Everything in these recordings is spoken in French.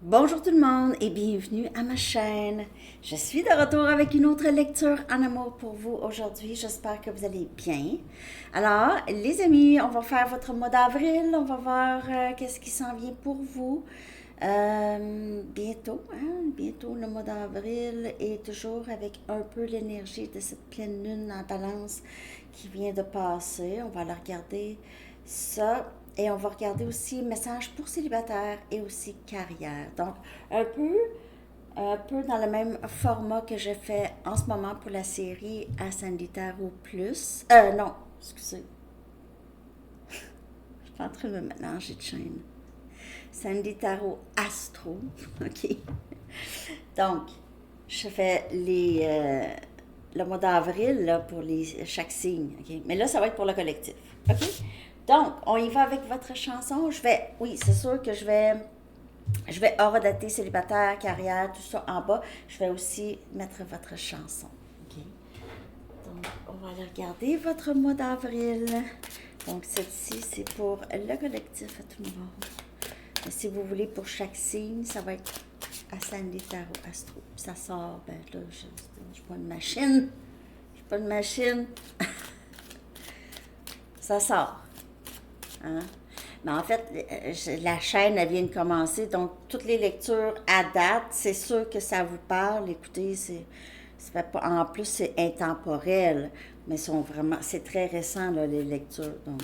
Bonjour tout le monde et bienvenue à ma chaîne. Je suis de retour avec une autre lecture en amour pour vous aujourd'hui. J'espère que vous allez bien. Alors, les amis, on va faire votre mois d'avril. On va voir qu'est-ce qui s'en vient pour vous. Bientôt le mois d'avril est toujours avec un peu l'énergie de cette pleine lune en balance qui vient de passer. On va la regarder ça. Et on va regarder aussi message pour célibataire et aussi carrière. Donc, un peu, un peu dans le même format que je fais en ce moment pour la série à Sandy Tarot Plus. Non, excusez. Je suis en train de me mélanger de chaîne. Sandy Tarot Astro. OK. Donc, je fais le mois d'avril là, pour chaque signe. OK? Mais là, ça va être pour le collectif. OK? Donc, on y va avec votre chanson. Oui, c'est sûr que je vais hors-dater célibataire, carrière, tout ça en bas. Je vais aussi mettre votre chanson. OK? Donc, on va aller regarder votre mois d'avril. Donc, celle-ci, c'est pour le collectif à tout le monde. Mais si vous voulez pour chaque signe, ça va être à Sandy Tarot Astro. Ça sort, ben là, je n'ai pas de machine. Je n'ai pas de machine. Ça sort. Hein? Mais en fait, la chaîne, elle vient de commencer, donc toutes les lectures à date, c'est sûr que ça vous parle. Écoutez, en plus, c'est intemporel, mais c'est très récent, là, les lectures. Donc,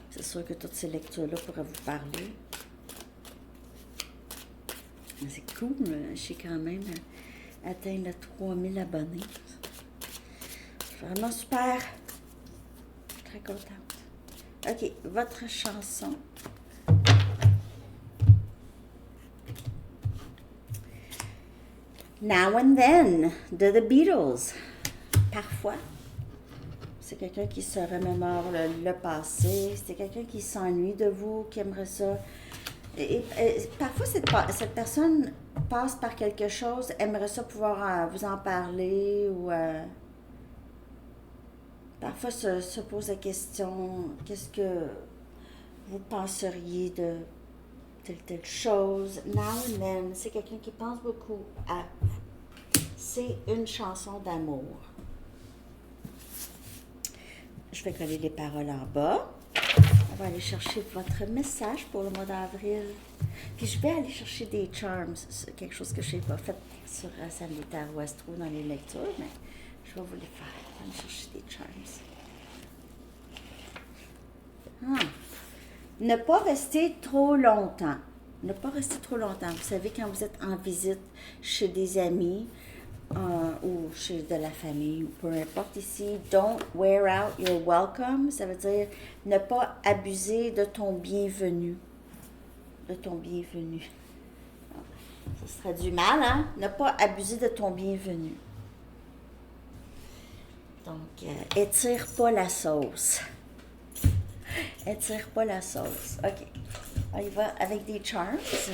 c'est sûr que toutes ces lectures-là pourraient vous parler. Mais c'est cool, j'ai quand même atteint les 3000 abonnés. Je suis vraiment super, très contente. OK, votre chanson. Now and Then de The Beatles. Parfois, c'est quelqu'un qui se remémore le passé, c'est quelqu'un qui s'ennuie de vous, qui aimerait ça. Et parfois, cette personne passe par quelque chose, aimerait ça pouvoir vous en parler ou parfois se pose la question, qu'est-ce que vous penseriez de telle chose. Now and Then, c'est quelqu'un qui pense beaucoup à vous. C'est une chanson d'amour. Je vais coller les paroles en bas. On va aller chercher votre message pour le mois d'avril. Puis je vais aller chercher des charms. C'est quelque chose que je n'ai pas fait sur Sandy Tarot Astro dans les lectures, mais je vais vous les faire. On va aller chercher des charms. Ne pas rester trop longtemps. Ne pas rester trop longtemps. Vous savez, quand vous êtes en visite chez des amis ou chez de la famille, ou peu importe ici, don't wear out your welcome. Ça veut dire ne pas abuser de ton bienvenu. De ton bienvenu. Ça se traduit mal, hein? Ne pas abuser de ton bienvenu. Donc, étire pas la sauce. Étire pas la sauce. OK. On y va avec des charms. Je vais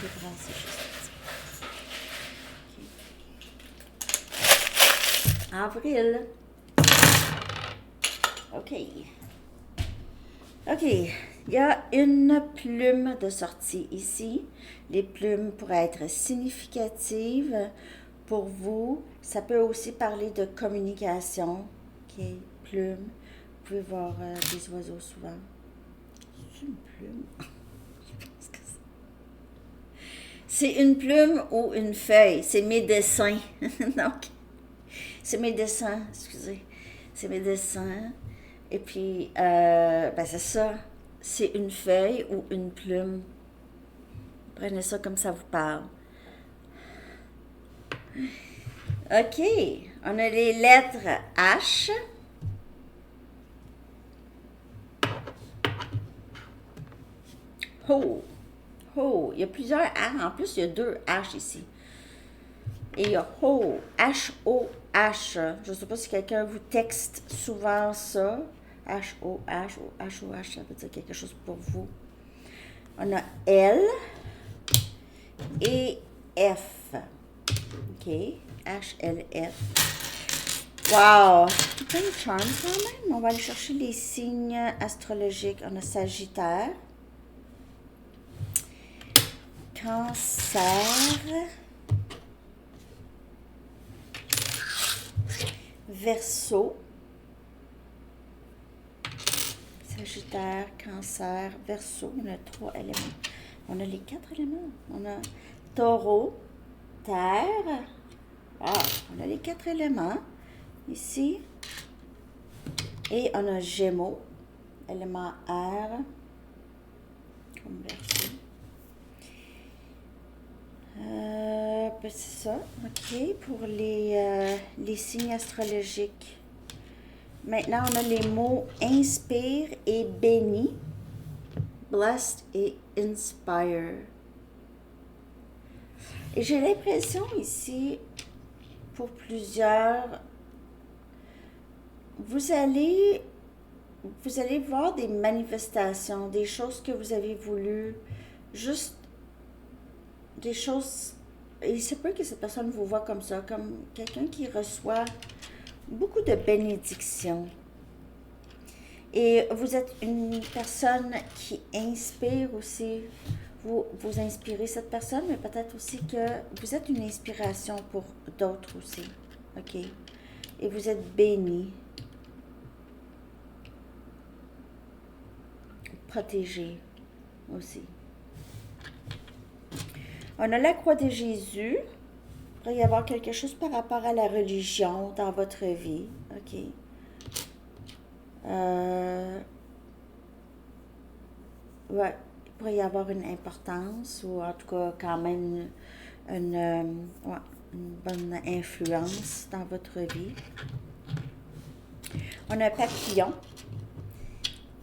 débrasser juste un petit peu. Avril. OK. OK. Il y a une plume de sortie ici. Les plumes pourraient être significatives pour vous. Ça peut aussi parler de communication. OK. Plume. Vous pouvez voir des oiseaux souvent. C'est une plume. C'est une plume ou une feuille. C'est mes dessins. Donc, c'est mes dessins, excusez. C'est mes dessins. Et puis, c'est ça. C'est une feuille ou une plume. Prenez ça comme ça vous parle. OK. On a les lettres H. Ho. Ho. Il y a plusieurs H. En plus, il y a deux H ici. Et il y a Ho. H-O-H. Je ne sais pas si quelqu'un vous texte souvent ça. H-O-H ou H-O-H, ça veut dire quelque chose pour vous. On a L et F. OK. H-L-F. Wow! Plein de charme quand même. On va aller chercher les signes astrologiques. On a Sagittaire. Cancer. Verseau. Sagittaire, Cancer, Verseau. On a 3 éléments. On a les 4 éléments. On a Taureau, Terre. Ah, on a les 4 éléments ici. Et on a Gémeaux, élément air, comme Verseau. Ben c'est ça, ok, pour les signes astrologiques. Maintenant, on a les mots inspire et béni, blessed et inspire. Et j'ai l'impression ici, pour plusieurs, vous allez voir des manifestations, des choses que vous avez voulu, juste des choses. Et il se peut que cette personne vous voit comme ça, comme quelqu'un qui reçoit beaucoup de bénédictions. Et vous êtes une personne qui inspire aussi. Vous inspirez cette personne, mais peut-être aussi que vous êtes une inspiration pour d'autres aussi. OK? Et vous êtes béni. Protégé aussi. On a la croix de Jésus. Il pourrait y avoir quelque chose par rapport à la religion dans votre vie. OK. Ouais, il pourrait y avoir une importance ou en tout cas quand même une bonne influence dans votre vie. On a un papillon.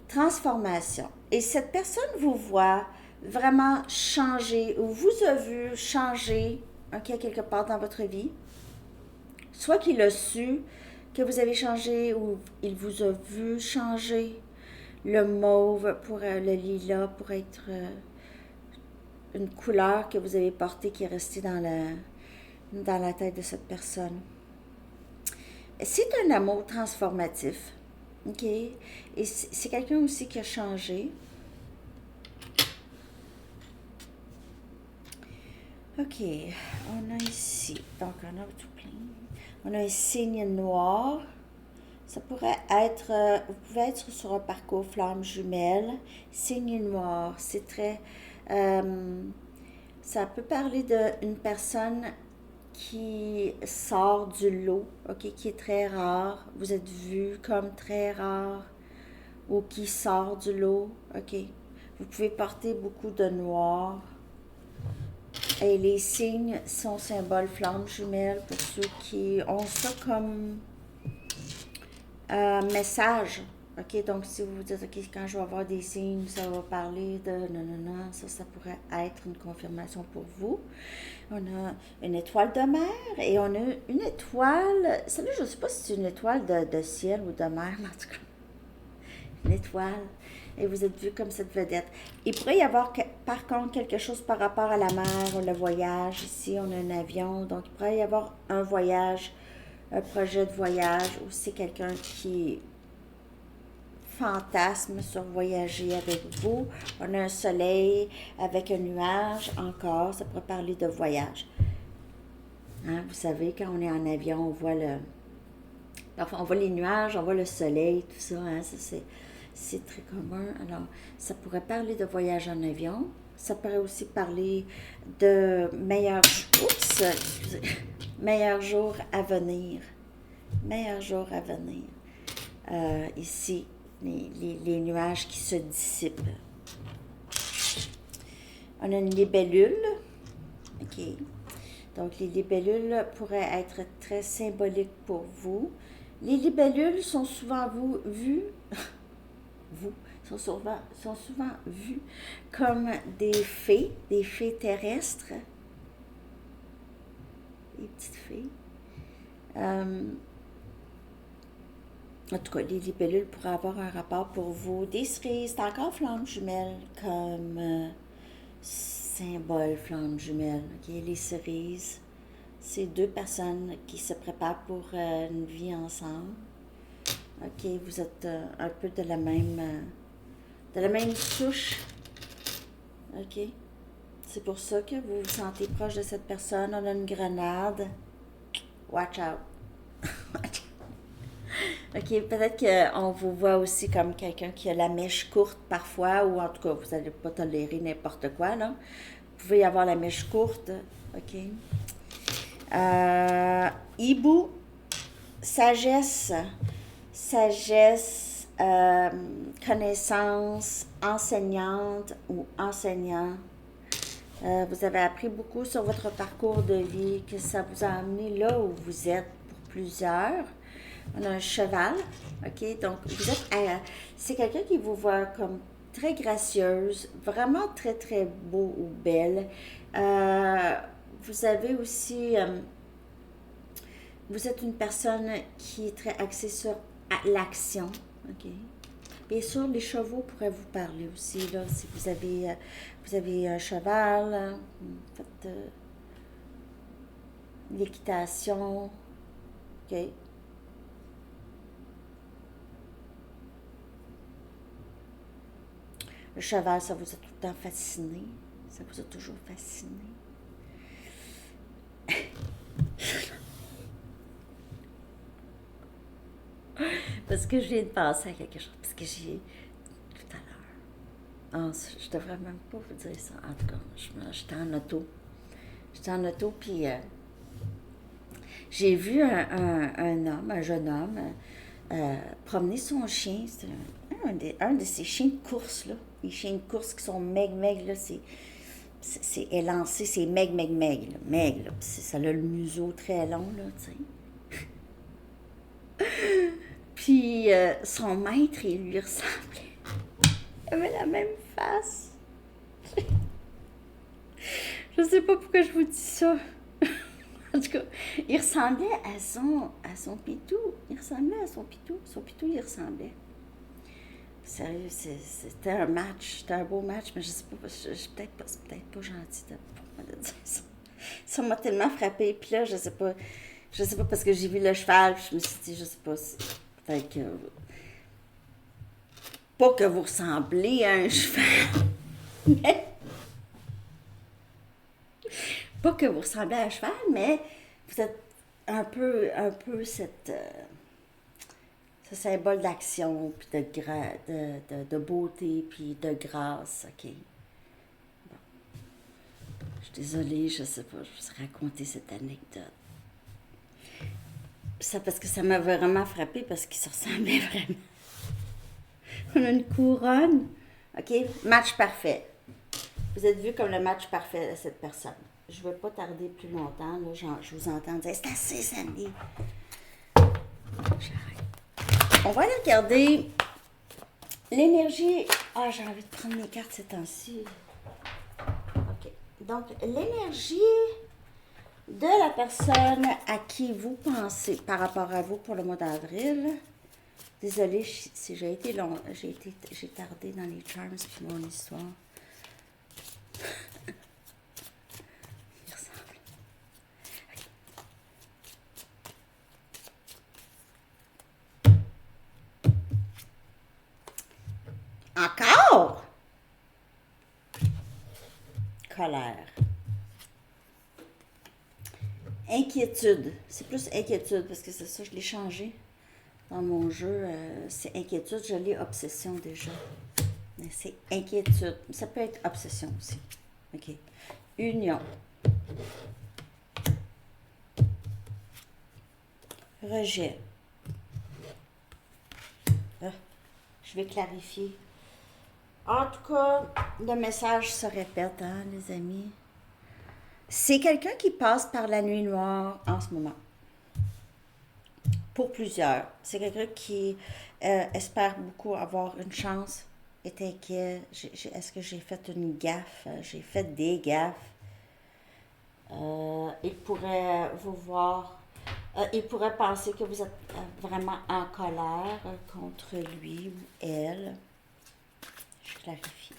Transformation. Et cette personne vous voit vraiment changer ou vous a vu changer, OK, quelque part dans votre vie. Soit qu'il a su que vous avez changé ou il vous a vu changer. Le mauve pour le lilas pour être une couleur que vous avez portée qui est restée dans la tête de cette personne. C'est un amour transformatif. OK? Et c'est quelqu'un aussi qui a changé. OK. On a ici. Donc, on a tout plein. On a un signe noir. Ça pourrait être, vous pouvez être sur un parcours flamme jumelle. Signe noir, c'est très, ça peut parler d'une personne qui sort du lot, ok, qui est très rare. Vous êtes vu comme très rare ou qui sort du lot, ok. Vous pouvez porter beaucoup de noir. Et les signes sont symboles flamme jumelle pour ceux qui ont ça comme message. OK, donc si vous vous dites, OK, quand je vais avoir des signes, ça va parler de non, ça pourrait être une confirmation pour vous. On a une étoile de mer et on a une étoile, celle-là, je ne sais pas si c'est une étoile de ciel ou de mer, mais en tout cas, une étoile. Et vous êtes vu comme cette vedette. Il pourrait y avoir, par contre, quelque chose par rapport à la mer, le voyage. Ici, on a un avion, donc il pourrait y avoir un voyage, un projet de voyage, ou c'est quelqu'un qui fantasme sur voyager avec vous. On a un soleil avec un nuage encore, ça pourrait parler de voyage. Hein, vous savez, quand on est en avion, on voit on voit les nuages, on voit le soleil, tout ça, hein, ça c'est très commun. Alors, ça pourrait parler de voyage en avion. Ça pourrait aussi parler de meilleurs jours à venir. Meilleurs jours à venir. Ici, les nuages qui se dissipent. On a une libellule. OK. Donc, les libellules pourraient être très symboliques pour vous. Les libellules sont souvent sont souvent vues comme des fées terrestres. Des petites fées. En tout cas, les libellules pourraient avoir un rapport pour vous. Des cerises, c'est encore flamme jumelle comme symbole flamme jumelle. Okay? Les cerises, c'est 2 personnes qui se préparent pour une vie ensemble. OK, vous êtes un peu de la même souche. OK? C'est pour ça que vous vous sentez proche de cette personne. On a une grenade. Watch out. Watch out. OK, peut-être qu'on vous voit aussi comme quelqu'un qui a la mèche courte parfois, ou en tout cas, vous n'allez pas tolérer n'importe quoi, là. Vous pouvez avoir la mèche courte. OK. Hibou, sagesse, connaissance, enseignante ou enseignant. Vous avez appris beaucoup sur votre parcours de vie, que ça vous a amené là où vous êtes pour plusieurs. On a un cheval, OK? Donc, vous êtes c'est quelqu'un qui vous voit comme très gracieuse, vraiment très, très beau ou belle. Vous avez aussi... vous êtes une personne qui est très axée sur l'action, OK? Bien sûr, les chevaux pourraient vous parler aussi, là, si vous avez un cheval, vous faites l'équitation, OK? Le cheval, ça vous a tout le temps fasciné, ça vous a toujours fasciné. Parce que je viens de penser à quelque chose, parce que j'ai tout à l'heure. Je devrais même pas vous dire ça. En tout cas, j'étais en auto. Puis j'ai vu un jeune homme, promener son chien. C'est un de ces chiens de course, là. Les chiens de course qui sont meg, là, c'est élancé, c'est meg, là. Meg, là. Ça a le museau très long, là, tu sais. Puis son maître, il lui ressemblait. Il avait la même face. Je sais pas pourquoi je vous dis ça. En tout cas, il ressemblait à son pitou. Il ressemblait à son pitou. Son pitou, il ressemblait. Sérieux, c'était un match. C'était un beau match, mais je sais pas, c'est peut-être pas gentil pour moi de dire ça. Ça m'a tellement frappé. Puis là, je sais pas parce que j'ai vu le cheval, puis je me suis dit, je sais pas, peut-être que... Pas que vous ressemblez à un cheval, mais... Pas que vous ressemblez à un cheval, mais vous êtes un peu ce symbole d'action, puis de beauté, puis de grâce, OK? Bon. Je suis désolée, je sais pas, je vous ai raconté cette anecdote. Ça, parce que ça m'a vraiment frappé parce qu'il se ressemblait vraiment. On a une couronne. OK? Match parfait. Vous êtes vu comme le match parfait de cette personne. Je ne vais pas tarder plus longtemps. Là, je vous entends dire, c'est assez, Sandy. J'arrête. On va aller regarder l'énergie. Ah, j'ai envie de prendre mes cartes ces temps-ci. OK. Donc, l'énergie de la personne à qui vous pensez par rapport à vous pour le mois d'avril. Désolée si j'ai été long, j'ai tardé dans les charms puis mon histoire. Il ressemble. Encore? Colère. Inquiétude. C'est plus inquiétude parce que c'est ça, je l'ai changé dans mon jeu. C'est inquiétude, je l'ai obsession déjà. Mais c'est inquiétude. Ça peut être obsession aussi. OK. Union. Rejet. Je vais clarifier. En tout cas, le message se répète, hein, les amis. C'est quelqu'un qui passe par la nuit noire en ce moment. Pour plusieurs. C'est quelqu'un qui espère beaucoup avoir une chance, est inquiet. Est-ce que j'ai fait une gaffe? J'ai fait des gaffes. Il pourrait vous voir, il pourrait penser que vous êtes vraiment en colère contre lui ou elle. Je clarifie.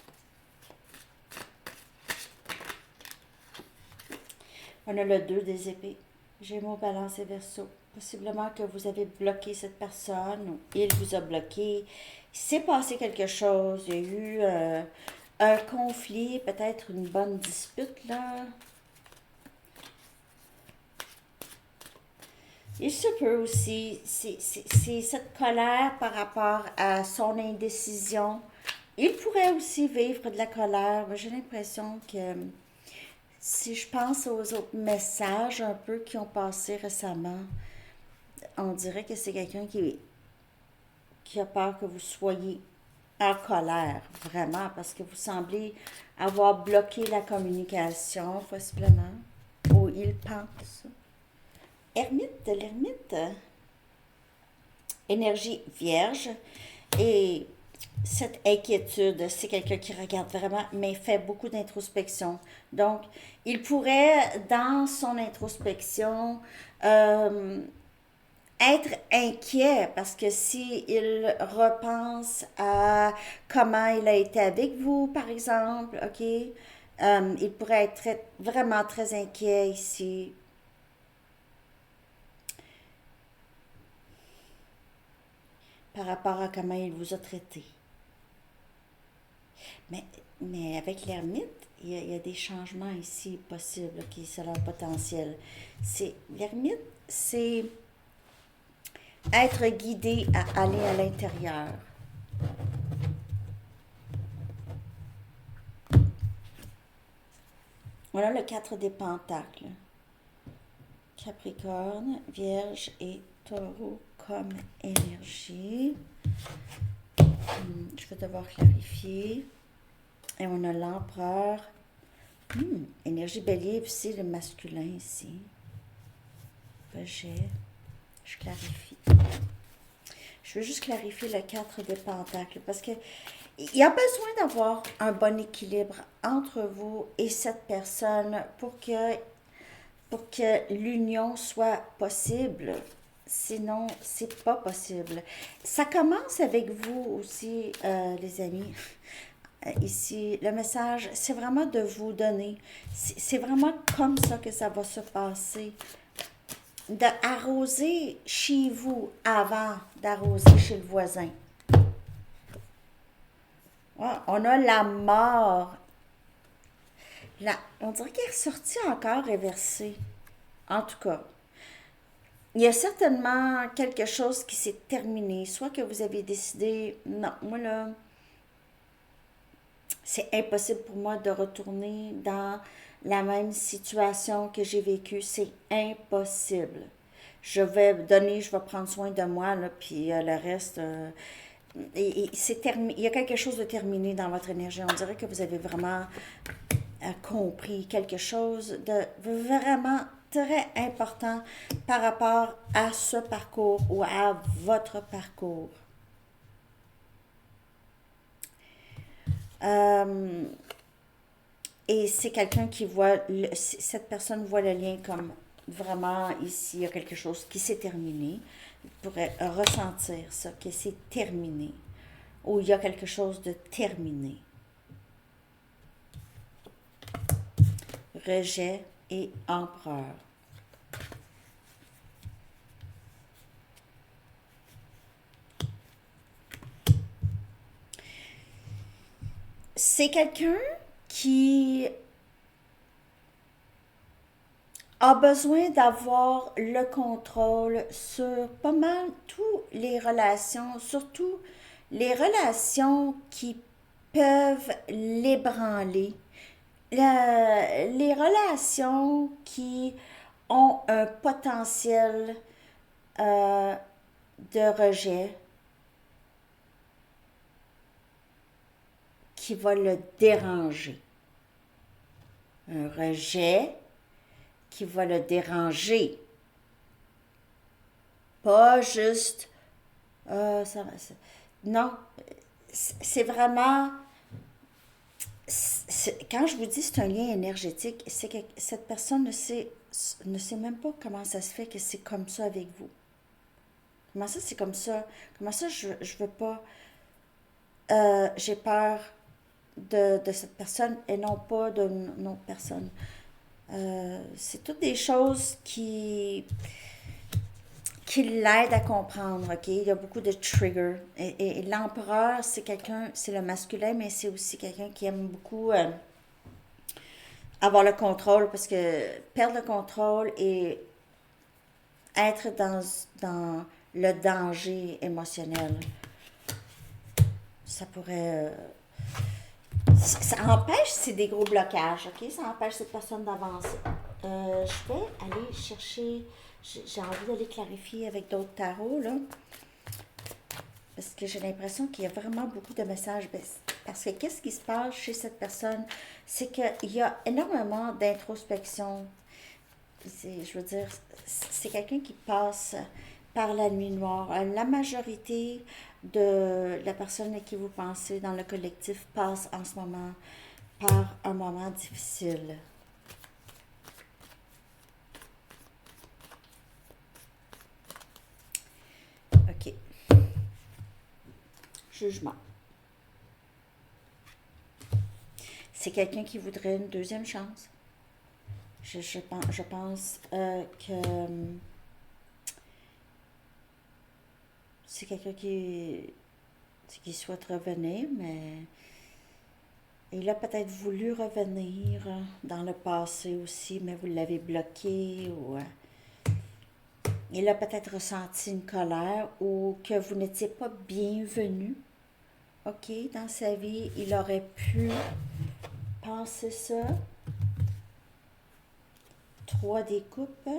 On a le 2 des épées. Gémeaux, Balance et Verseau. Possiblement que vous avez bloqué cette personne ou il vous a bloqué. Il s'est passé quelque chose. Il y a eu un conflit, peut-être une bonne dispute, là. Il se peut aussi, c'est cette colère par rapport à son indécision. Il pourrait aussi vivre de la colère, mais j'ai l'impression que si je pense aux autres messages un peu qui ont passé récemment, on dirait que c'est quelqu'un qui a peur que vous soyez en colère, vraiment, parce que vous semblez avoir bloqué la communication, possiblement, ou il pense. L'ermite, énergie vierge, et cette inquiétude, c'est quelqu'un qui regarde vraiment, mais fait beaucoup d'introspection. Donc, il pourrait, dans son introspection, euh, être inquiet parce que si il repense à comment il a été avec vous, par exemple, ok, il pourrait être vraiment très inquiet ici par rapport à comment il vous a traité. Mais, mais avec l'ermite, il y a des changements ici possibles, qui sont leur potentiel. L'ermite, c'est être guidé à aller à l'intérieur. Voilà le 4 des pentacles. Capricorne, Vierge et Taureau comme énergie. Je vais devoir clarifier. Et on a l'empereur. Énergie bélier, aussi le masculin ici. Rejet. Je clarifie. Je veux juste clarifier le 4 des pentacles parce que il y a besoin d'avoir un bon équilibre entre vous et cette personne pour que l'union soit possible. Sinon, c'est pas possible. Ça commence avec vous aussi, les amis. Ici, le message, c'est vraiment de vous donner. C'est vraiment comme ça que ça va se passer. D'arroser chez vous avant d'arroser chez le voisin. Ouais, on a la mort. On dirait qu'elle est ressortie encore réversée. En tout cas, il y a certainement quelque chose qui s'est terminé. Soit que vous avez décidé, non, moi là, c'est impossible pour moi de retourner dans la même situation que j'ai vécue. C'est impossible. Je vais prendre soin de moi, là, puis le reste, il y a quelque chose de terminé dans votre énergie. On dirait que vous avez vraiment compris quelque chose de vraiment très important par rapport à ce parcours ou à votre parcours. Euh, et c'est quelqu'un qui voit, cette personne voit le lien comme vraiment ici, il y a quelque chose qui s'est terminé. Il pourrait ressentir ça, que c'est terminé. Ou il y a quelque chose de terminé. Rejet et empereur. C'est quelqu'un qui a besoin d'avoir le contrôle sur pas mal toutes les relations, surtout les relations qui peuvent l'ébranler. Les relations qui ont un potentiel euh, de rejet qui va le déranger. Un rejet qui va le déranger. Pas juste... non, c'est vraiment... Quand je vous dis c'est un lien énergétique, c'est que cette personne ne sait même pas comment ça se fait que c'est comme ça avec vous. Comment ça, c'est comme ça? Comment ça, je veux pas... j'ai peur de cette personne et non pas d'une autre personne. C'est toutes des choses qui qui l'aide à comprendre, OK? Il y a beaucoup de triggers. Et l'empereur, c'est quelqu'un, c'est le masculin, mais c'est aussi quelqu'un qui aime beaucoup avoir le contrôle, parce que perdre le contrôle et être dans le danger émotionnel, ça pourrait... ça empêche, c'est des gros blocages, OK? Ça empêche cette personne d'avancer. Je vais aller chercher... J'ai envie d'aller clarifier avec d'autres tarots, là. Parce que j'ai l'impression qu'il y a vraiment beaucoup de messages. Parce que qu'est-ce qui se passe chez cette personne? C'est qu'il y a énormément d'introspection. Je veux dire, c'est quelqu'un qui passe par la nuit noire. La majorité de la personne à qui vous pensez dans le collectif passe en ce moment par un moment difficile. OK. Jugement. C'est quelqu'un qui voudrait une deuxième chance. Je pense que c'est quelqu'un qui souhaite revenir, mais il a peut-être voulu revenir dans le passé aussi, mais vous l'avez bloqué, ou il a peut-être ressenti une colère, ou que vous n'étiez pas bienvenu, OK, dans sa vie. Il aurait pu penser ça. 3 des coupes.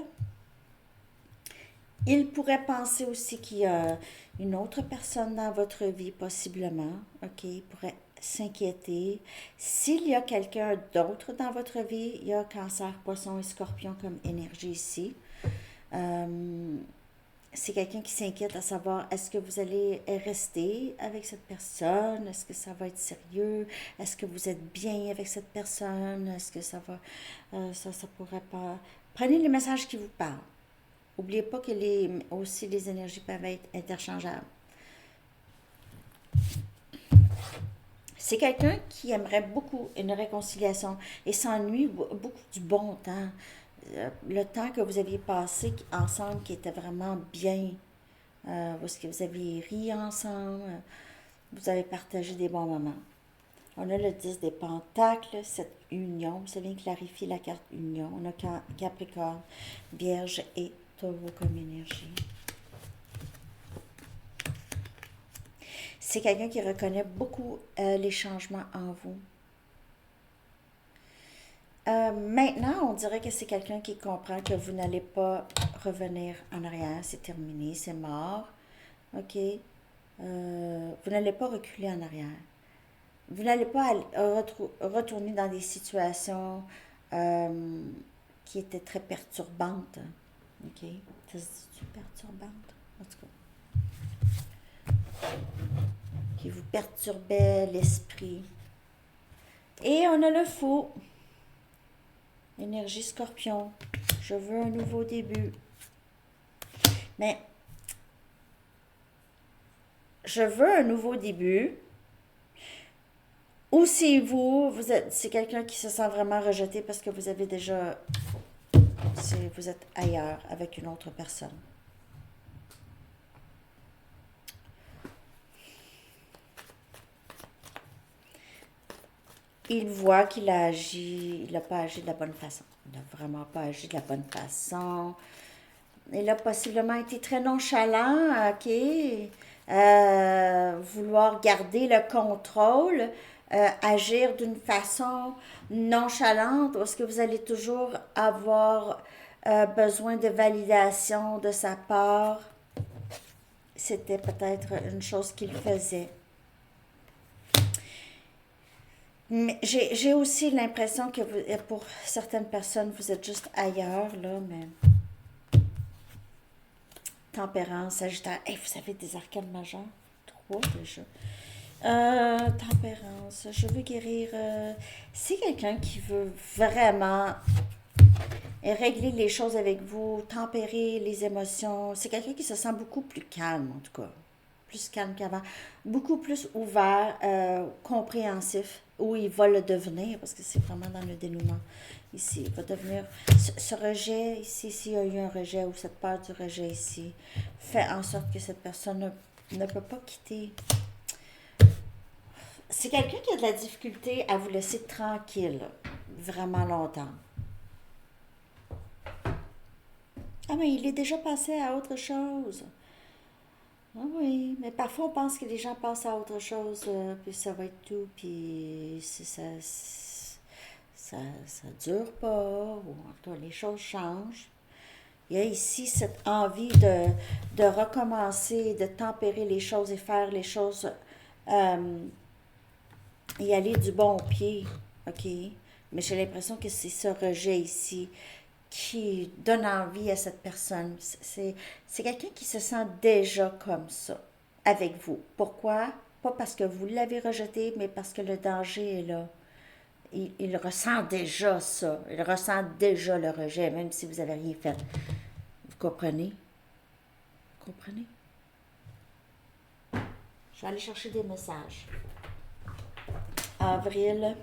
Il pourrait penser aussi qu'il y a une autre personne dans votre vie, possiblement. OK, il pourrait s'inquiéter. S'il y a quelqu'un d'autre dans votre vie, il y a Cancer, Poisson et Scorpion comme énergie ici. C'est quelqu'un qui s'inquiète à savoir, est-ce que vous allez rester avec cette personne? Est-ce que ça va être sérieux? Est-ce que vous êtes bien avec cette personne? Est-ce que ça va... ça pourrait pas... Prenez les messages qui vous parlent. N'oubliez pas que aussi les énergies peuvent être interchangeables. C'est quelqu'un qui aimerait beaucoup une réconciliation et s'ennuie beaucoup du bon temps. Le temps que vous aviez passé ensemble qui était vraiment bien. Parce que vous aviez ri ensemble. Vous avez partagé des bons moments. On a le 10 des Pentacles, cette union. Ça vient clarifier la carte union. On a Capricorne, Vierge et Taureau comme énergie. C'est quelqu'un qui reconnaît beaucoup les changements en vous. Maintenant, on dirait que c'est quelqu'un qui comprend que vous n'allez pas revenir en arrière. C'est terminé, c'est mort. OK? Vous n'allez pas reculer en arrière. Vous n'allez pas retourner dans des situations qui étaient très perturbantes. OK? Ça se dit perturbante? En tout cas. Qui vous perturbait l'esprit. Et on a le Fou. Énergie Scorpion. Je veux un nouveau début. Mais je veux un nouveau début. Ou si c'est quelqu'un qui se sent vraiment rejeté parce que vous avez déjà, vous êtes ailleurs avec une autre personne. Il voit qu'il a agi, il n'a pas agi de la bonne façon. Il n'a vraiment pas agi de la bonne façon. Il a possiblement été très nonchalant, OK? Vouloir garder le contrôle, agir d'une façon nonchalante, parce que vous allez toujours avoir besoin de validation de sa part. C'était peut-être une chose qu'il faisait. Mais j'ai aussi l'impression que pour certaines personnes, vous êtes juste ailleurs, là, mais... Tempérance, Sagittaire. Hey, vous avez des arcanes majeures? 3 déjà. Tempérance. Je veux guérir. C'est quelqu'un qui veut vraiment régler les choses avec vous, tempérer les émotions. C'est quelqu'un qui se sent beaucoup plus calme, en tout cas. Plus calme qu'avant. Beaucoup plus ouvert, compréhensif, où il va le devenir, parce que c'est vraiment dans le dénouement. ici. Il va devenir... Ce rejet ici, s'il y a eu un rejet ou cette peur du rejet ici, fait en sorte que cette personne ne peut pas quitter. C'est quelqu'un qui a de la difficulté à vous laisser tranquille vraiment longtemps. Ah, mais il est déjà passé à autre chose. Ah oui, mais parfois on pense que les gens passent à autre chose, puis ça va être tout, puis ça dure pas, ou en tout cas, les choses changent. Il y a ici cette envie de recommencer, de tempérer les choses et faire les choses euh, y aller du bon pied, OK? Mais j'ai l'impression que c'est ce rejet ici qui donne envie à cette personne. C'est quelqu'un qui se sent déjà comme ça avec vous. Pourquoi? Pas parce que vous l'avez rejeté, mais parce que le danger est là. Il ressent déjà ça. Il ressent déjà le rejet, même si vous n'avez rien fait. Vous comprenez? Vous comprenez? Je vais aller chercher des messages. Avril,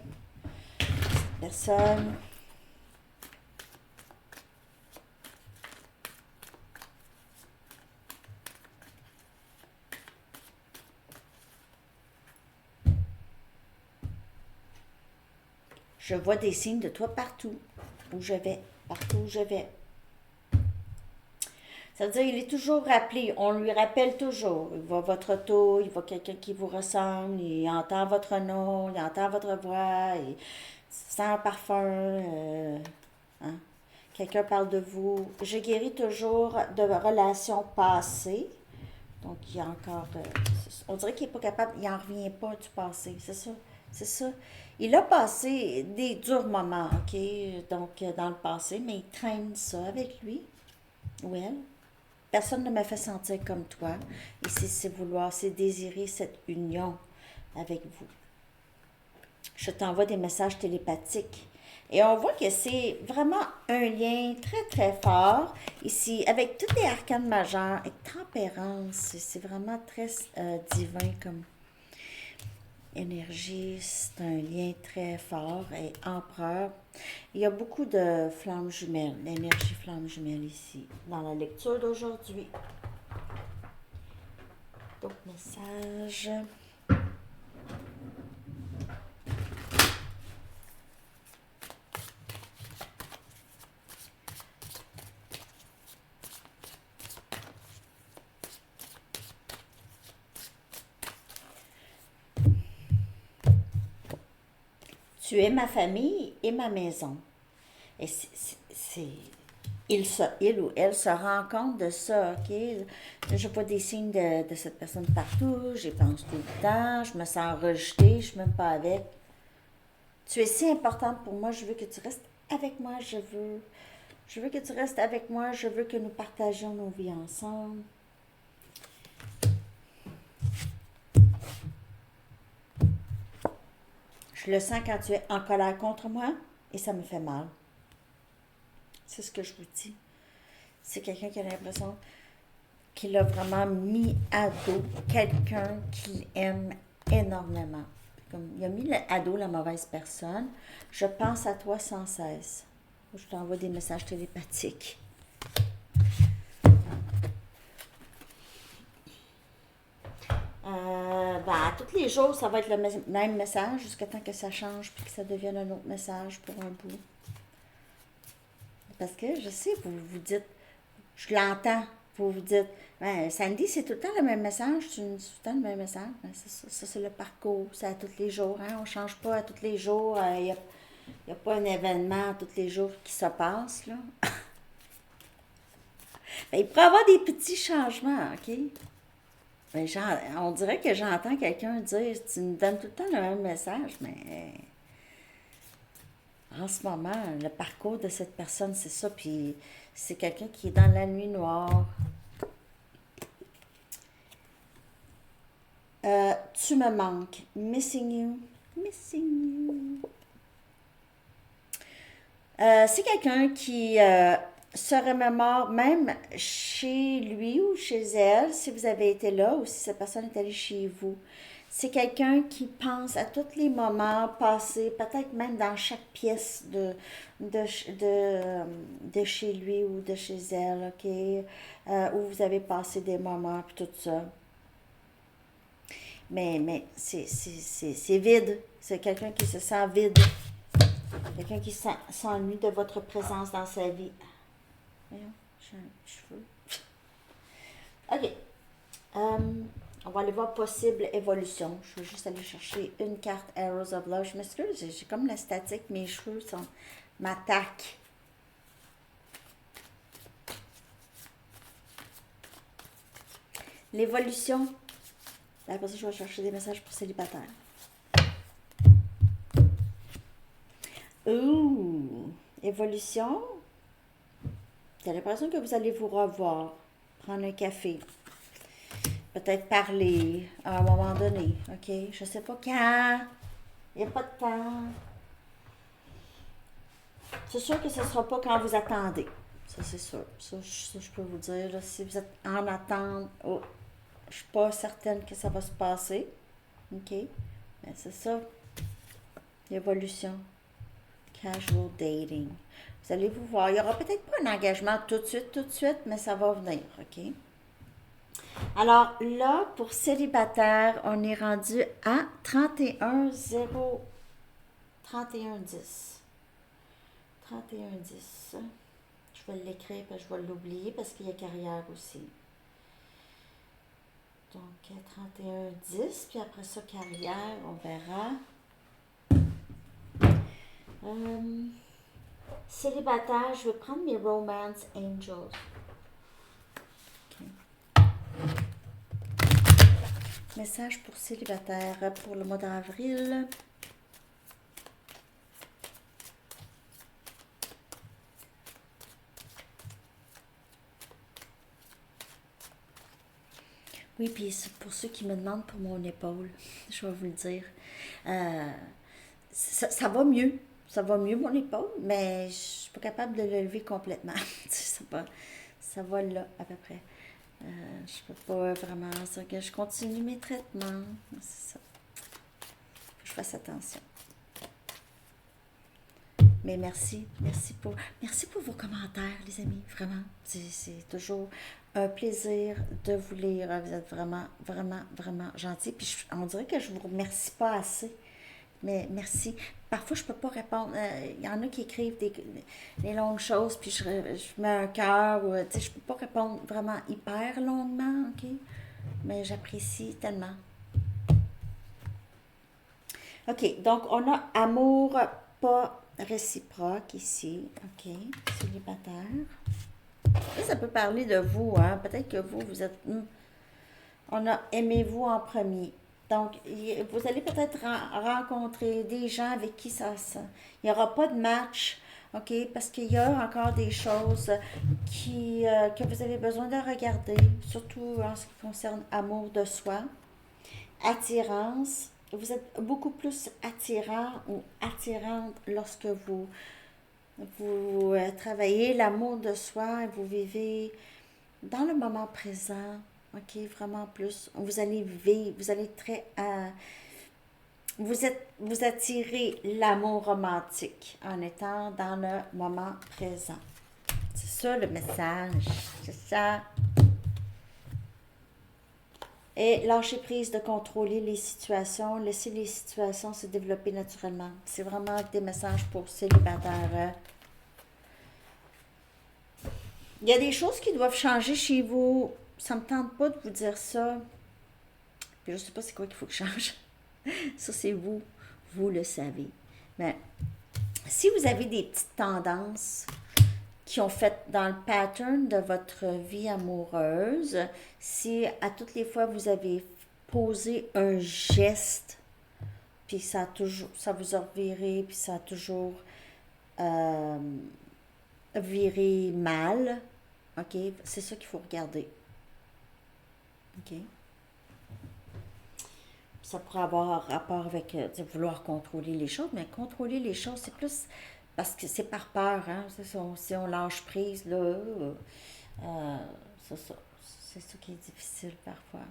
personne. Je vois des signes de toi partout où je vais. Partout où je vais. Ça veut dire qu'il est toujours rappelé. On lui rappelle toujours. Il voit votre auto, il voit quelqu'un qui vous ressemble, il entend votre nom, il entend votre voix, il sent un parfum. Hein? Quelqu'un parle de vous. Je guéris toujours de relations passées. Donc, il y a encore... on dirait qu'il n'est pas capable, il n'en revient pas du passé, c'est ça. C'est ça. Il a passé des durs moments, OK, donc dans le passé, mais il traîne ça avec lui ou elle. Personne ne m'a fait sentir comme toi. Et c'est vouloir, c'est désirer cette union avec vous. Je t'envoie des messages télépathiques. Et on voit que c'est vraiment un lien très, très fort ici, avec tous les arcanes majeures et tempérance. C'est vraiment très divin comme énergie. C'est un lien très fort et empereur. Il y a beaucoup de flammes jumelles, l'énergie flamme jumelle ici, dans la lecture d'aujourd'hui. D'autres messages. Tu es ma famille et ma maison. Et il ou elle se rend compte de ça, OK? Je vois des signes de cette personne partout, j'y pense tout le temps, je me sens rejetée, je suis même pas avec. Tu es si importante pour moi, je veux que tu restes avec moi, je veux que tu restes avec moi, je veux que nous partagions nos vies ensemble. Je le sens quand tu es en colère contre moi et ça me fait mal. C'est ce que je vous dis. C'est quelqu'un qui a l'impression qu'il a vraiment mis à dos quelqu'un qu'il aime énormément. Comme il a mis à dos la mauvaise personne. Je pense à toi sans cesse. Je t'envoie des messages télépathiques. À tous les jours, ça va être le même message jusqu'à temps que ça change puis que ça devienne un autre message pour un bout. Parce que je sais, vous vous dites, je l'entends, vous vous dites, ben, Sandy, c'est tout le temps le même message, c'est tout le temps le même message. Ben, ça, c'est le parcours, c'est à tous les jours. Hein? On ne change pas à tous les jours. Il n'y a pas un événement à tous les jours qui se passe. Là. Ben, il pourrait y avoir des petits changements, OK? Ben, on dirait que j'entends quelqu'un dire, tu me donnes tout le temps le même message, mais en ce moment, le parcours de cette personne, c'est ça. Puis c'est quelqu'un qui est dans la nuit noire. Tu me manques. Missing you. Missing you. C'est quelqu'un qui se remémore même chez lui ou chez elle, si vous avez été là ou si cette personne est allée chez vous. C'est quelqu'un qui pense à tous les moments passés, peut-être même dans chaque pièce de chez lui ou de chez elle, OK? Où vous avez passé des moments, puis tout ça. Mais c'est vide. C'est quelqu'un qui se sent vide. Quelqu'un qui s'ennuie de votre présence dans sa vie. Voyons, j'ai un cheveu. OK. On va aller voir possible évolution. Je vais juste aller chercher une carte Arrows of Love. Je m'excuse, j'ai comme la statique, mes cheveux m'attaquent. L'évolution. Après ça, je vais chercher des messages pour célibataires. Ouh! Évolution. J'ai l'impression que vous allez vous revoir, prendre un café, peut-être parler à un moment donné, OK? Je sais pas quand, il n'y a pas de temps. C'est sûr que ce ne sera pas quand vous attendez. Ça, c'est sûr. Ça, je peux vous dire. Là, si vous êtes en attente, oh, je suis pas certaine que ça va se passer. OK? Mais c'est ça. L'évolution. Casual dating. Vous allez vous voir. Il n'y aura peut-être pas un engagement tout de suite, mais ça va venir. OK? Alors là, pour célibataire, on est rendu à 31-0. 31-10. 31-10. Je vais l'écrire parce que je vais l'oublier parce qu'il y a carrière aussi. Donc 31-10, puis après ça, carrière, on verra. Célibataire, je vais prendre mes Romance Angels. Okay. Message pour célibataire pour le mois d'avril. Oui, puis pour ceux qui me demandent pour mon épaule, je vais vous le dire. Ça va mieux. Ça va mieux, mon épaule, mais je suis pas capable de le lever complètement. Ça va là, à peu près. Je peux pas vraiment. C'est que je continue mes traitements. C'est ça. Faut que je fasse attention. Mais merci pour vos commentaires, les amis, vraiment. C'est toujours un plaisir de vous lire. Vous êtes vraiment, vraiment, vraiment gentils. Puis on dirait que je vous remercie pas assez. Mais merci. Parfois, je peux pas répondre. Il y en a qui écrivent des longues choses, puis je mets un cœur. Tu sais, je peux pas répondre vraiment hyper longuement, OK? Mais j'apprécie tellement. OK, donc on a amour pas réciproque ici. OK, célibataire. Ça peut parler de vous, hein. Peut-être que vous êtes... On a aimez-vous en premier. Donc, vous allez peut-être rencontrer des gens avec qui il n'y aura pas de match, OK? Parce qu'il y a encore des choses que vous avez besoin de regarder, surtout en ce qui concerne amour de soi, attirance. Vous êtes beaucoup plus attirant ou attirante lorsque vous travaillez l'amour de soi et vous vivez dans le moment présent. OK, vraiment plus. Vous allez vivre, vous allez vous attirez l'amour romantique en étant dans le moment présent. C'est ça le message. C'est ça. Et lâcher prise de contrôler les situations, laisser les situations se développer naturellement. C'est vraiment des messages pour célibataires. Il y a des choses qui doivent changer chez vous. Ça me tente pas de vous dire ça. Puis je sais pas c'est quoi qu'il faut que je change. Ça, c'est vous. Vous le savez. Mais si vous avez des petites tendances qui ont fait dans le pattern de votre vie amoureuse, si à toutes les fois vous avez posé un geste, puis ça vous a reviré, puis ça a toujours viré mal, OK? C'est ça qu'il faut regarder. OK? Ça pourrait avoir rapport avec vouloir contrôler les choses, mais contrôler les choses, c'est plus parce que c'est par peur, hein? Si on lâche prise, là, c'est ça. C'est ça qui est difficile parfois.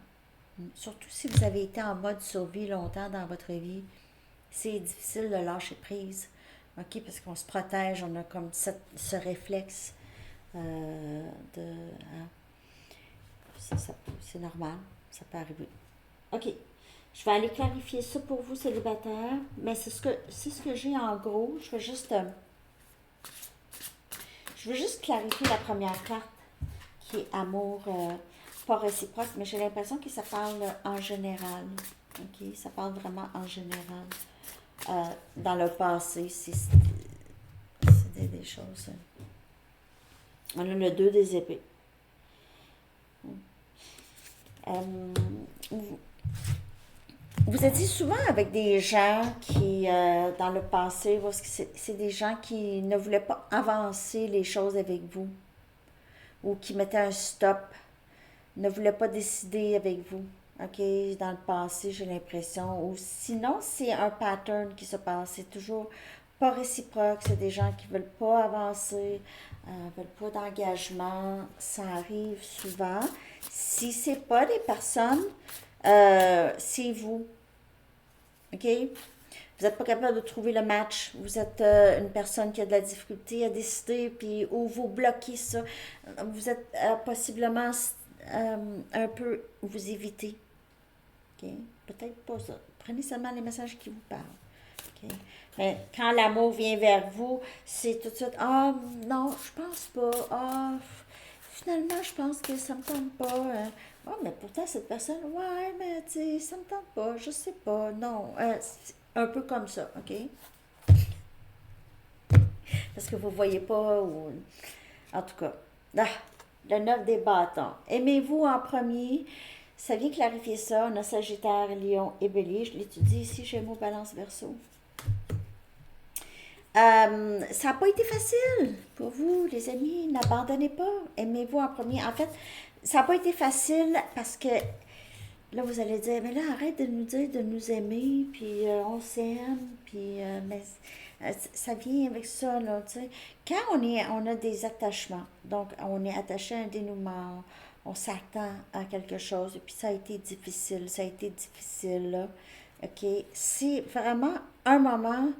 Surtout si vous avez été en mode survie longtemps dans votre vie, c'est difficile de lâcher prise. OK? Parce qu'on se protège, on a comme ce réflexe de. Hein, c'est normal, ça peut arriver. OK. Je vais aller clarifier ça pour vous, célibataires, mais c'est ce que j'ai en gros. Je veux juste clarifier la première carte, qui est amour pas réciproque, mais j'ai l'impression que ça parle en général. OK? Ça parle vraiment en général. Dans le passé, c'était des choses. On a le 2 des épées. Vous vous étiez souvent avec des gens qui, dans le passé, parce que c'est des gens qui ne voulaient pas avancer les choses avec vous, ou qui mettaient un stop, ne voulaient pas décider avec vous. OK, dans le passé, j'ai l'impression. Ou sinon, c'est un pattern qui se passe. C'est toujours pas réciproque. C'est des gens qui veulent pas avancer, veulent pas d'engagement. Ça arrive souvent. Si c'est pas des personnes, c'est vous. OK? Vous n'êtes pas capable de trouver le match. Vous êtes une personne qui a de la difficulté à décider, puis ou vous bloquez ça. Vous êtes possiblement un peu, vous évitez. OK? Peut-être pas ça. Prenez seulement les messages qui vous parlent. OK? Mais quand l'amour vient vers vous, c'est tout de suite, ah non, je pense pas. Ah, finalement, je pense que ça me tente pas. Oh, mais pourtant, cette personne, ouais, mais tu sais, ça me tente pas, je sais pas, non. C'est un peu comme ça, OK? Parce que vous voyez pas, ou. En tout cas. Ah, le 9 des bâtons. Aimez-vous en premier. Ça vient clarifier ça. On a Sagittaire, Lion et Bélier. Je l'étudie ici, Gémeaux, Balance, Verseau. Ça n'a pas été facile pour vous, les amis. N'abandonnez pas. Aimez-vous en premier. En fait, ça n'a pas été facile parce que là, vous allez dire, mais là, arrête de nous dire de nous aimer, puis on s'aime, puis mais ça vient avec ça, là, tu sais. Quand on a des attachements, donc on est attaché à un dénouement, on s'attend à quelque chose, et puis ça a été difficile, là, OK? C'est vraiment un moment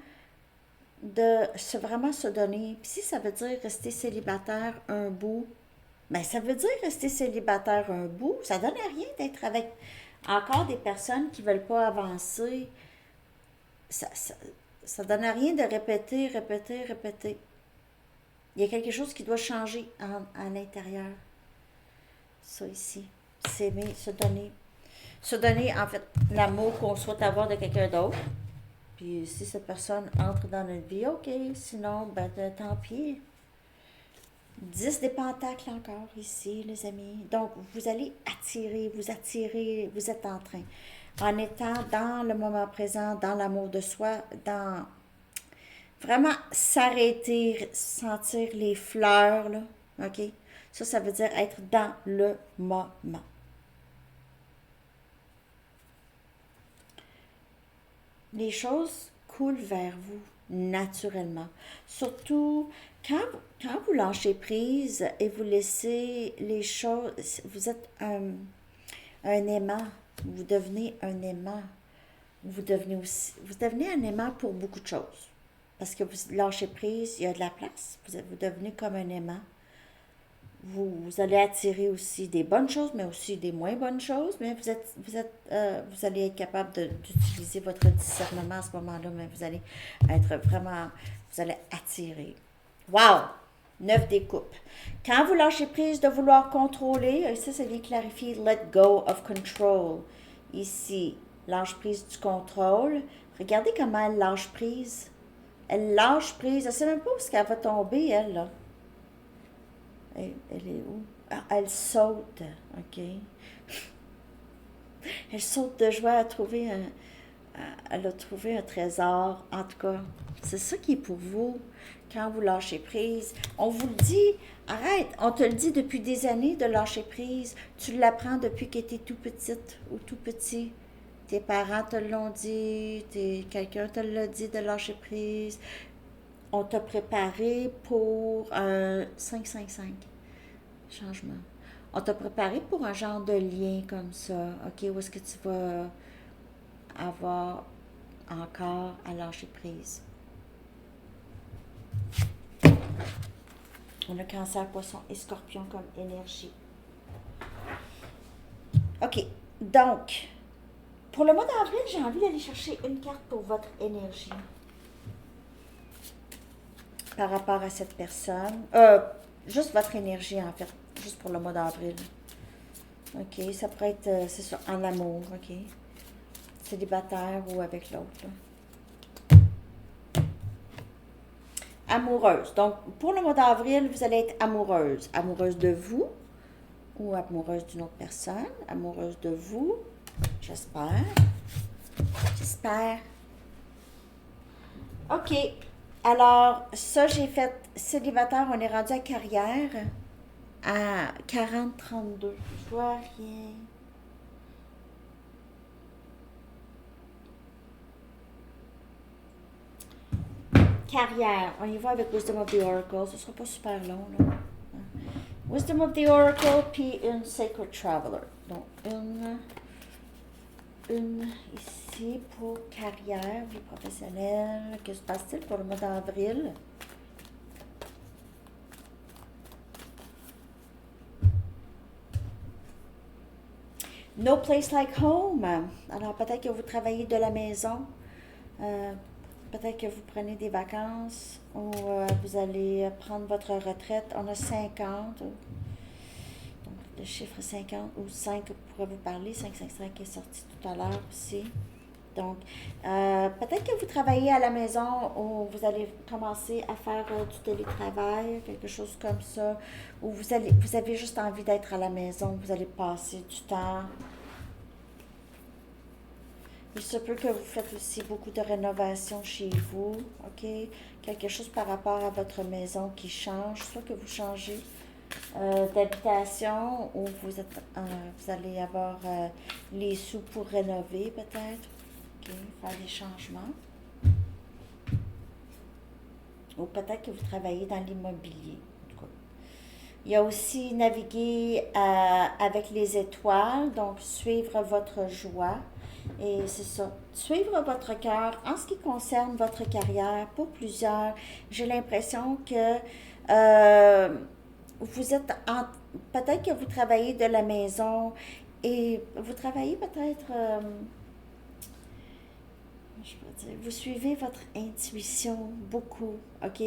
de vraiment se donner. Puis si ça veut dire rester célibataire un bout, ben ça veut dire rester célibataire un bout. Ça donne à rien d'être avec encore des personnes qui veulent pas avancer. Ça, ça, ça donne à rien de répéter, répéter, répéter. Il y a quelque chose qui doit changer à l'intérieur. Ça ici. S'aimer, se donner. Se donner, en fait, l'amour qu'on souhaite avoir de quelqu'un d'autre. Puis si cette personne entre dans notre vie, ok. Sinon, ben tant pis. 10 des pentacles encore ici, les amis. Donc, vous allez attirer, vous êtes en train. En étant dans le moment présent, dans l'amour de soi, dans vraiment s'arrêter, sentir les fleurs, là. OK? Ça veut dire être dans le moment. Les choses coulent vers vous naturellement. Surtout quand vous lâchez prise et vous laissez les choses, vous êtes un aimant, vous devenez un aimant. Vous devenez un aimant pour beaucoup de choses. Parce que vous lâchez prise, il y a de la place, vous devenez comme un aimant. Vous allez attirer aussi des bonnes choses, mais aussi des moins bonnes choses, mais vous allez être capable d'utiliser votre discernement à ce moment-là, mais vous allez être vraiment, vous allez attirer. Wow! 9 des coupes. Quand vous lâchez prise de vouloir contrôler, ça vient clarifier let go of control. Ici, lâche prise du contrôle. Regardez comment elle lâche prise. Elle lâche prise. Elle ne sait même pas où est-ce qu'elle va tomber, elle, là. Elle est où? Ah, elle saute, OK? Elle saute de joie elle a trouvé un trésor. En tout cas, c'est ça qui est pour vous quand vous lâchez prise. On vous le dit, arrête, on te le dit depuis des années de lâcher prise. Tu l'apprends depuis que tu es tout petite ou tout petit. Tes parents te l'ont dit, quelqu'un te l'a dit de lâcher prise. On t'a préparé pour un 5-5-5 changement. On t'a préparé pour un genre de lien comme ça, OK? Où est-ce que tu vas avoir encore à lâcher prise? On a Cancer, Poisson et Scorpion comme énergie. OK. Donc, pour le mois d'avril, j'ai envie d'aller chercher une carte pour votre énergie par rapport à cette personne. Juste votre énergie, en fait. Juste pour le mois d'avril. OK. Ça pourrait être, c'est ça, en amour, OK? Célibataire ou avec l'autre, là. Amoureuse. Donc, pour le mois d'avril, vous allez être amoureuse. Amoureuse de vous ou amoureuse d'une autre personne. Amoureuse de vous. J'espère. J'espère. OK. Alors, ça, j'ai fait célibataire. On est rendu à carrière à 40-32. Je vois rien. Carrière. On y va avec Wisdom of the Oracle. Ce sera pas super long, là. Wisdom of the Oracle, puis une Sacred Traveler. Donc, une ici pour carrière, vie professionnelle. Que se passe-t-il pour le mois d'avril? No place like home. Alors, peut-être que vous travaillez de la maison. Peut-être que vous prenez des vacances ou vous allez prendre votre retraite. On a 50. Donc, le chiffre 50 ou 5 pourrait vous parler. 555 qui est sorti tout à l'heure aussi. Donc, peut-être que vous travaillez à la maison ou vous allez commencer à faire du télétravail, quelque chose comme ça, ou vous avez juste envie d'être à la maison, vous allez passer du temps. Il se peut que vous faites aussi beaucoup de rénovation chez vous, OK? Quelque chose par rapport à votre maison qui change, soit que vous changez d'habitation ou vous allez avoir les sous pour rénover peut-être. Faire des changements. Ou peut-être que vous travaillez dans l'immobilier. Il y a aussi naviguer avec les étoiles, donc suivre votre joie. Et c'est ça, suivre votre cœur. En ce qui concerne votre carrière, pour plusieurs, j'ai l'impression que vous êtes peut-être que vous travaillez de la maison et vous travaillez peut-être... je peux dire, vous suivez votre intuition beaucoup, OK?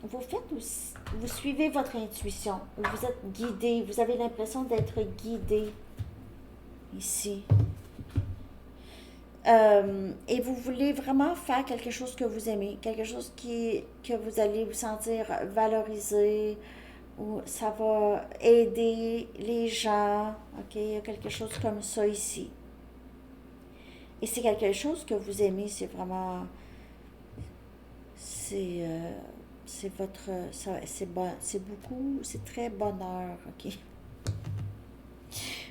Vous suivez votre intuition, vous êtes guidé, vous avez l'impression d'être guidé ici. Et vous voulez vraiment faire quelque chose que vous aimez, quelque chose que vous allez vous sentir valorisé, ou ça va aider les gens, OK? Il y a quelque chose comme ça ici. Et c'est quelque chose que vous aimez, c'est vraiment, c'est votre, c'est bon, c'est beaucoup, c'est très bonheur, OK?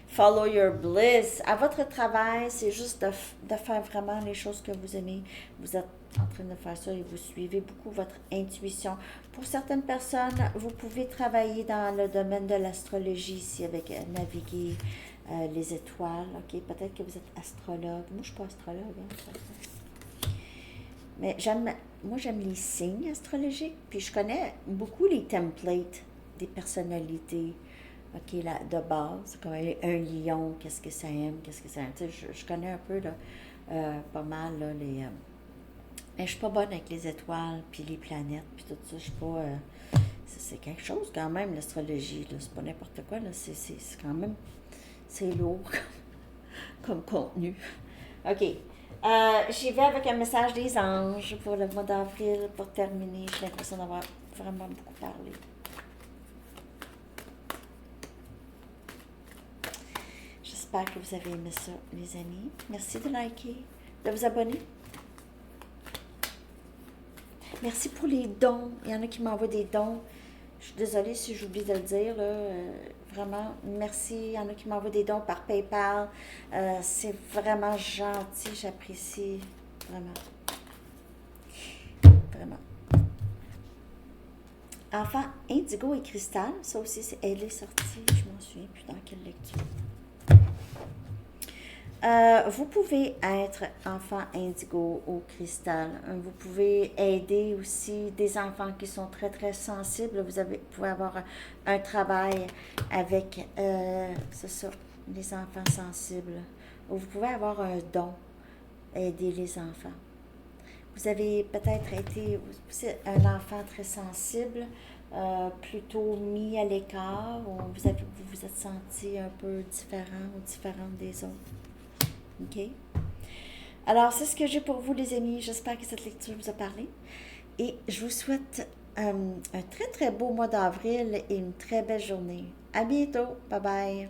Follow your bliss. À votre travail, c'est juste de faire vraiment les choses que vous aimez. Vous êtes en train de faire ça et vous suivez beaucoup votre intuition. Pour certaines personnes, vous pouvez travailler dans le domaine de l'astrologie ici avec naviguer les étoiles. OK? Peut-être que vous êtes astrologue. Moi, je ne suis pas astrologue. Hein, mais moi, j'aime les signes astrologiques. Puis je connais beaucoup les templates des personnalités. OK, là, de base, comme un lion, qu'est-ce que ça aime, qu'est-ce que ça aime. Tu sais, je connais un peu, là, pas mal, là, les... mais je suis pas bonne avec les étoiles, puis les planètes, puis tout ça. Je suis pas... c'est quelque chose, quand même, l'astrologie, là. C'est pas n'importe quoi, là. C'est quand même... C'est lourd comme contenu. OK. J'y vais avec un message des anges pour le mois d'avril, pour terminer. J'ai l'impression d'avoir vraiment beaucoup parlé. J'espère que vous avez aimé ça, les amis. Merci de liker, de vous abonner. Merci pour les dons. Il y en a qui m'envoient des dons. Je suis désolée si j'oublie de le dire. Là. Vraiment, merci. Il y en a qui m'envoient des dons par PayPal. C'est vraiment gentil. J'apprécie vraiment. Vraiment. Enfant indigo et cristal, ça aussi, elle est sortie, je m'en souviens plus dans quelle lecture. Vous pouvez être enfant indigo ou cristal. Vous pouvez aider aussi des enfants qui sont très, très sensibles. Pouvez avoir un travail avec, c'est ça, les enfants sensibles. Ou vous pouvez avoir un don, aider les enfants. Vous avez peut-être été un enfant très sensible, plutôt mis à l'écart, ou vous vous êtes senti un peu différent ou différente des autres. OK? Alors, c'est ce que j'ai pour vous, les amis. J'espère que cette lecture vous a parlé. Et je vous souhaite un très, très beau mois d'avril et une très belle journée. À bientôt. Bye bye.